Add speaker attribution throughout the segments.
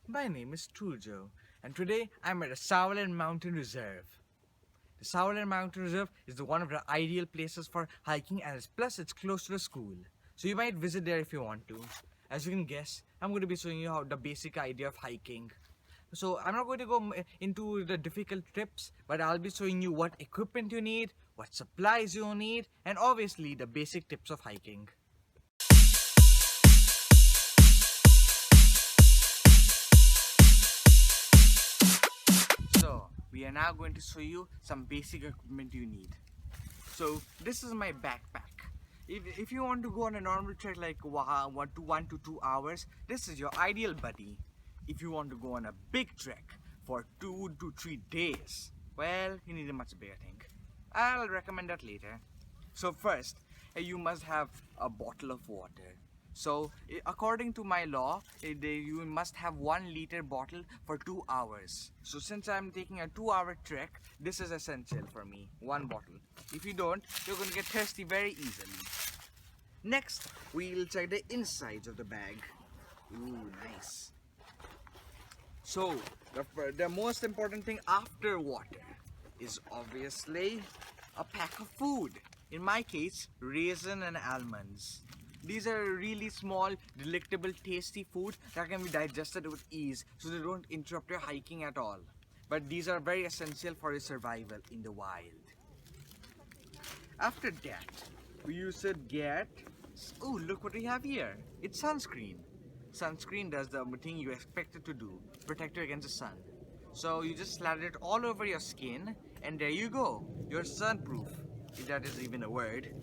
Speaker 1: My name is Trujo, and today I'm at the Sauerland Mountain Reserve. The Sauerland Mountain Reserve is one of the ideal places for hiking, and plus it's close to the school. So you might visit there if you want to. As you can guess, I'm going to be showing you how the basic idea of hiking. So I'm not going to go into the difficult tips, but I'll be showing you what equipment you need, what supplies you need, and obviously the basic tips of hiking. So we are now going to show you some basic equipment you need. So this is my backpack. If you want to go on a normal trek like 1 to 2 hours, this is your ideal buddy. If you want to go on a big trek for 2 to 3 days, well, you need a much bigger thing. I'll recommend that later. So first, you must have a bottle of water. So according to my law, you must have 1 liter bottle for 2 hours. So since I'm taking a 2-hour trek, this is essential for me, 1 bottle. If you don't, you're going to get thirsty very easily. Next, we'll check the insides of the bag. Ooh, nice. So the most important thing after water is obviously a pack of food. In my case, raisin and almonds. These are really small, delectable, tasty food that can be digested with ease, so they don't interrupt your hiking at all. But these are very essential for your survival in the wild. After that, you should get... Oh, look what we have here. It's sunscreen. Sunscreen does the thing you expect it to do, protect you against the sun. So you just slather it all over your skin, and there you go. You're sunproof, if that is even a word.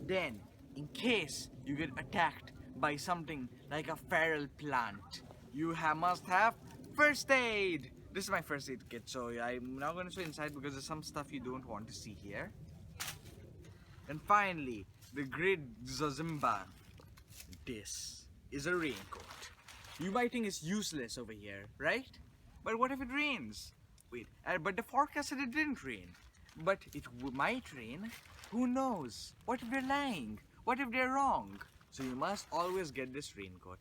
Speaker 1: Then, in case you get attacked by something like a feral plant, you must have first aid. This is my first aid kit, so I'm not going to show inside because there's some stuff you don't want to see here. And finally, the great Zozimba. This is a raincoat. You might think it's useless over here, right? But what if it rains? Wait, but the forecast said it didn't rain. But it might rain. Who knows? What if they're lying? What if they're wrong? So you must always get this raincoat.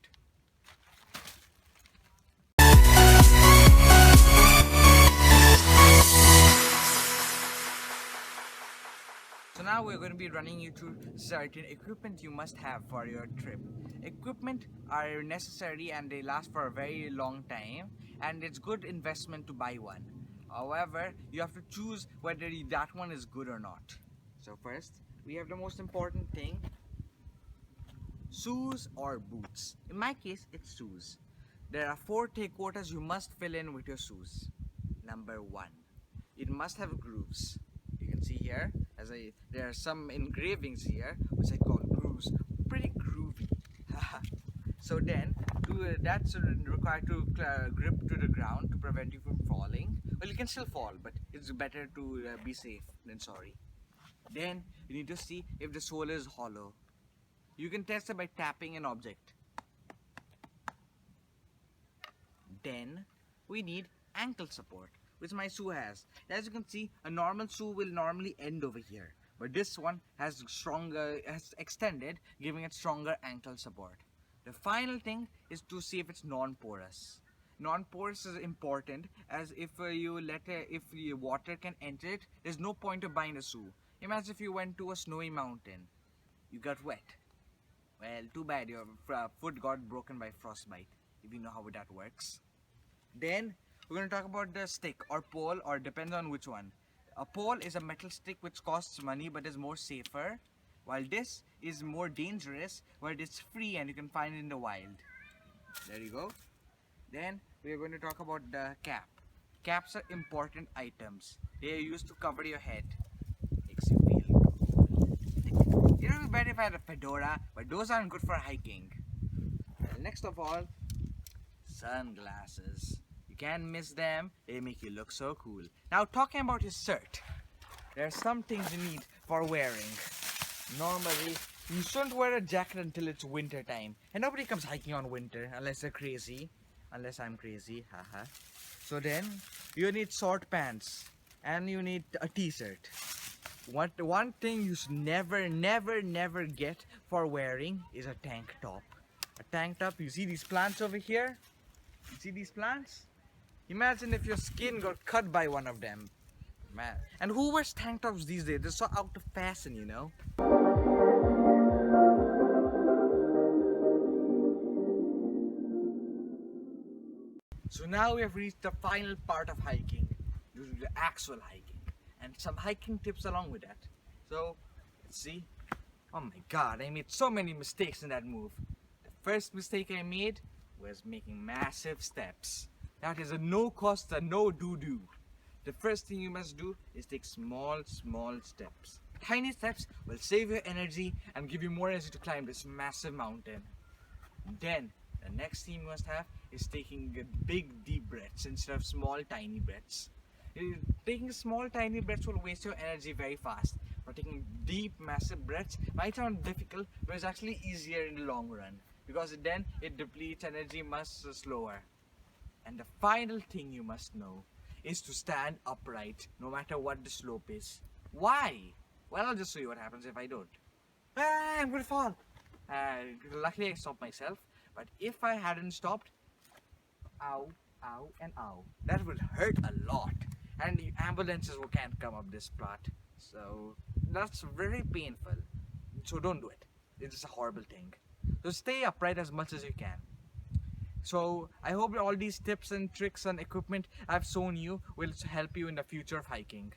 Speaker 1: So now we're going to be running you through certain equipment you must have for your trip. Equipment are necessary and they last for a very long time, and it's good investment to buy one. However, you have to choose whether that one is good or not. So first, we have the most important thing, shoes or boots. In my case, it's shoes. There are 4 takeovers you must fill in with your shoes. Number 1, it must have grooves. You can see here, there are some engravings here, which I call grooves. Pretty groovy. So then, that's required to grip to the ground to prevent you from falling. Well, you can still fall, but it's better to be safe than sorry. Then, you need to see if the sole is hollow. You can test it by tapping an object. Then, we need ankle support, which my shoe has. As you can see, a normal shoe will normally end over here, but this one has extended, giving it stronger ankle support. The final thing is to see if it's non-porous. Non-porous is important, as if the water can enter it, there's no point of buying a shoe. Imagine if you went to a snowy mountain, you got wet. Well, too bad, your foot got broken by frostbite, if you know how that works. Then we're going to talk about the stick or pole, or depends on which one. A pole is a metal stick which costs money but is more safer, while this is more dangerous, but it's free and you can find it in the wild. There you go. Then we are going to talk about the cap. Caps are important items. They are used to cover your head. Makes you feel cool. It would be better if I had a fedora, but those aren't good for hiking. Well, next of all, sunglasses. You can't miss them, they make you look so cool. Now talking about your shirt, there are some things you need for wearing. Normally, you shouldn't wear a jacket until it's winter time, and nobody comes hiking on winter unless they're crazy. Unless I'm crazy, haha. So then, you need short pants, and you need a t-shirt. One thing you should never get for wearing is a tank top. a tank top. You see these plants over here? You see these plants? Imagine if your skin got cut by one of them. Man. And who wears tank tops these days? They're so out of fashion, you know? So now we have reached the final part of hiking, the actual hiking, and some hiking tips along with that. So, let's see. Oh my god, I made so many mistakes in that move. The first mistake I made was making massive steps. That is a no cost, a no do. The first thing you must do is take small steps. Tiny steps will save your energy and give you more energy to climb this massive mountain. Then, the next thing you must have is taking big deep breaths instead of small tiny breaths. Taking small tiny breaths will waste your energy very fast. But taking deep massive breaths might sound difficult, but it's actually easier in the long run because then it depletes energy much slower. And the final thing you must know is to stand upright no matter what the slope is. Why? Well, I'll just show you what happens if I don't. Ah, I'm gonna fall. Luckily I stopped myself, but if I hadn't stopped, ow, and ow, that would hurt a lot. And the ambulances can't come up this plot. So that's very painful. So don't do it. It's a horrible thing. So stay upright as much as you can. So I hope all these tips and tricks and equipment I've shown you will help you in the future of hiking.